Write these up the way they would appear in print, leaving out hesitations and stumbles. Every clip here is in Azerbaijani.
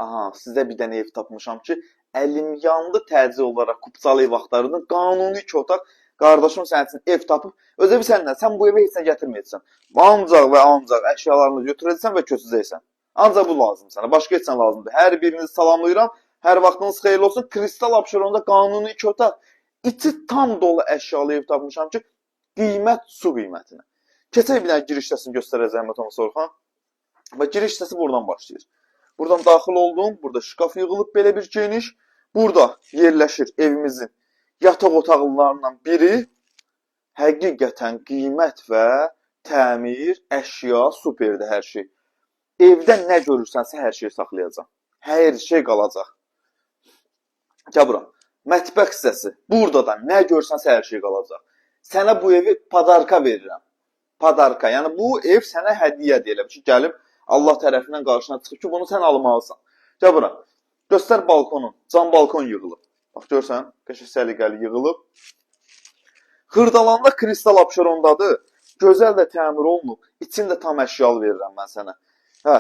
Aha, sizə bir dənə ev tapmışam ki, əlim yandı təcil olaraq Kupçalı ev axtarırdım. Qanuni 2 otaq. Qardaşım sənin üçün ev tapıb, özə bir səndən, sən bu evə heç nə gətirməyəcəksən. Ancaq və ancaq əşyalarını götürəcəksən və köçəcəksən. Ancaq bu lazım sənə. Başqa heç nə lazımdır. Hər birinizi salamlayıram. Hər vaxtınız xeyirli olsun. Kristal Abşeronda qanuni 2 otaq. İçi tam dolu əşyalı ev tapmışam ki, qiymət su qiymətinə. Keçək bir dənə giriş hissəsini göstərəcəyim Mətəman Sorxan. Və giriş hissəsi buradan başlayır. Buradan daxil oldum. Burada şkaf yığılıb belə bir geniş. Burada yerləşir evimizin yataq otaqlarından biri. Həqiqətən qiymət və təmir, əşya superdir hər şey. Evdə nə görürsənsə hər şeyi saxlayacaq. Hər şey qalacaq. Gəl bura. Mətbəx hissəsi. Burada da nə görsənsə hər şey qalacaq. Sənə bu evi padarka verirəm. Padarka. Yəni bu ev sənə hədiyyə deyiləm ki, gəlib Allah tərəfindən qarşına çıxıb ki, bunu sən almalısan. Gəl bura. Göstər balkonu. Cam balkon yığılıb. Bax görsən, qəşəng səliqəli yığılıb. Xırdalanda Kristal Abşerondadır. Gözəl də təmir olunub. İçində tam əşyalı verirəm mən sənə. Hə,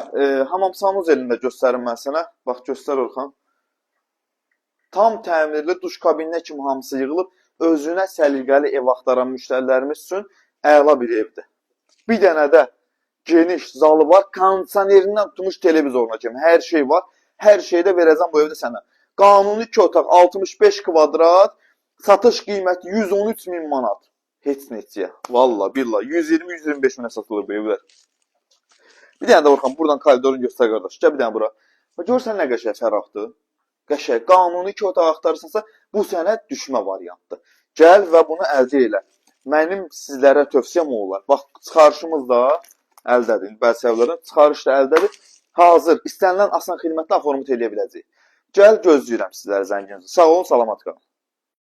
hamam sanuzelini də göstərim mən sənə. Bax göstər Orxan. Tam təmirli duş kabininə kimi hamısı yığılıb. Özünə səliqəli ev axtaran müştərilərimiz üçün əla bir evdir. Bir dənə də geniş zalı var. Kondisionerindən tutmuş televizoruna kimi hər şey var. Hər şeyi də verəcəm bu evdə sənə. Qanuni 2 otaq 65 kvadrat. Satış qiyməti 113 min manat. Heç neçəyə. Valla, billah. 120-125 minə satılır bu evlər. Bir dənə də Orxan, buradan koridorunu göstər qardaş. Gəl bir dənə bura. Görsən nə qəşəng fərahdır. Qəşəng. Qanuni 2 otaq axtarırsansa, bu sənə düşmə variantdır. Gəl və bunu əldə elə. Mənim sizlərə tövsiyəm olar. Bax, çıxarışımız da əldədir. Bəzi evlərin çıxarış da əldədir. Hazır. İstənilən asan xidmətlə format eləyə biləcəyik. Gəl gözləyirəm sizləri zənginizi. Sağ olun, salamat qalın.